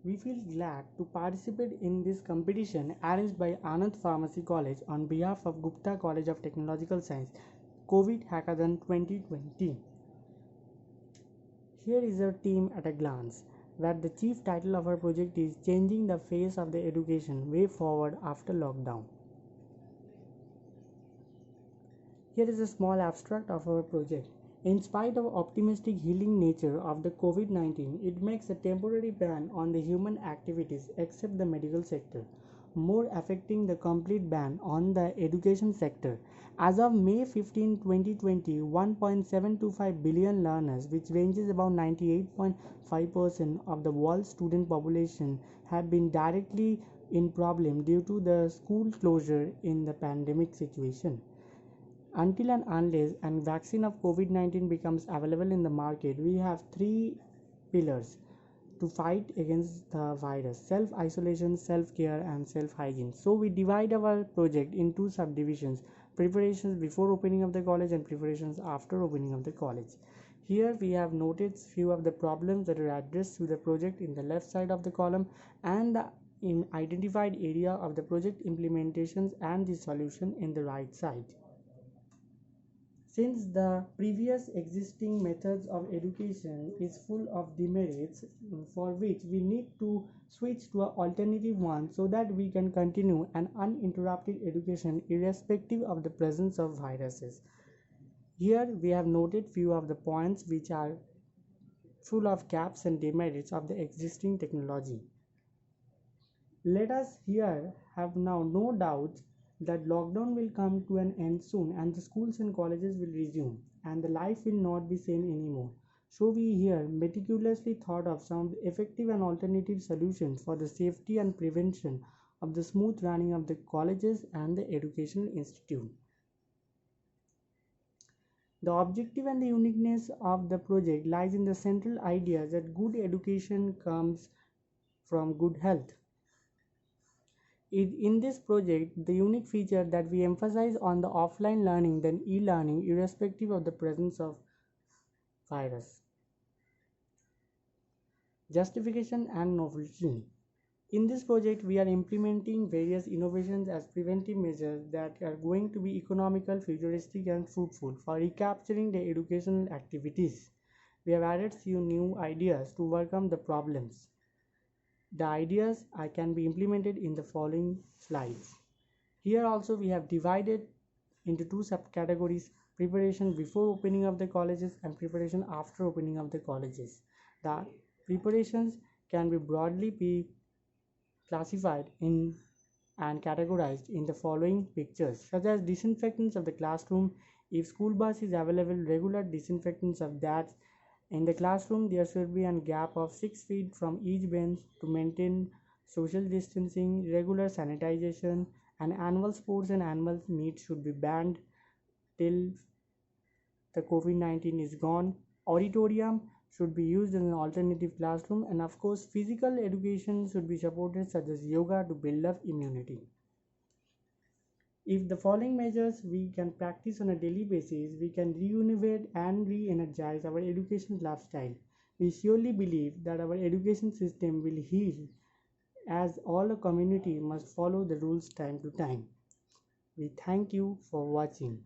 We feel glad to participate in this competition arranged by Anand Pharmacy College on behalf of Gupta College of Technological Science, COVID Hackathon 2020. Here is our team at a glance, where the chief title of our project is Changing the Face of the Education Way Forward After Lockdown. Here is a small abstract of our project. In spite of optimistic healing nature of the COVID-19, it makes a temporary ban on the human activities except the medical sector, more affecting the complete ban on the education sector. As of May 15, 2020, 1.725 billion learners, which ranges about 98.5% of the world's student population, have been directly in problem due to the school closure in the pandemic situation. Until and unless a vaccine of COVID-19 becomes available in the market, we have three pillars to fight against the virus: self isolation, self care, and self hygiene. So, we divide our project in two subdivisions: preparations before opening of the college and preparations after opening of the college. Here we have noted few of the problems that are addressed through the project in the left side of the column, and the identified area of the project implementations and the solution in the right side. Since the previous existing methods of education is full of demerits, for which we need to switch to an alternative one so that we can continue an uninterrupted education irrespective of the presence of viruses. Here we have noted few of the points which are full of gaps and demerits of the existing technology. Let us here have now no doubts that lockdown will come to an end soon and the schools and colleges will resume and the life will not be same anymore. So we here meticulously thought of some effective and alternative solutions for the safety and prevention of the smooth running of the colleges and the educational institute. The objective and the uniqueness of the project lies in the central idea that good education comes from good health. In this project, the unique feature that we emphasize on the offline learning than e-learning irrespective of the presence of virus. Justification and novelty. In this project, we are implementing various innovations as preventive measures that are going to be economical, futuristic, and fruitful for recapturing the educational activities. We have added few new ideas to overcome the problems. The ideas can be implemented in the following slides. Here also we have divided into two subcategories: preparation before opening of the colleges and preparation after opening of the colleges. The preparations can be broadly be classified in and categorized in the following pictures, such as disinfectants of the classroom. If school bus is available, regular disinfectants of that. In the classroom, there should be a gap of 6 feet from each bench to maintain social distancing, regular sanitization, and annual sports and annual meets should be banned till the COVID-19 is gone. Auditorium should be used as an alternative classroom, and of course, physical education should be supported, such as yoga, to build up immunity. If the following measures we can practice on a daily basis, we can reunivate and re-energize our education lifestyle. We surely believe that our education system will heal, as all a community must follow the rules time to time. We thank you for watching.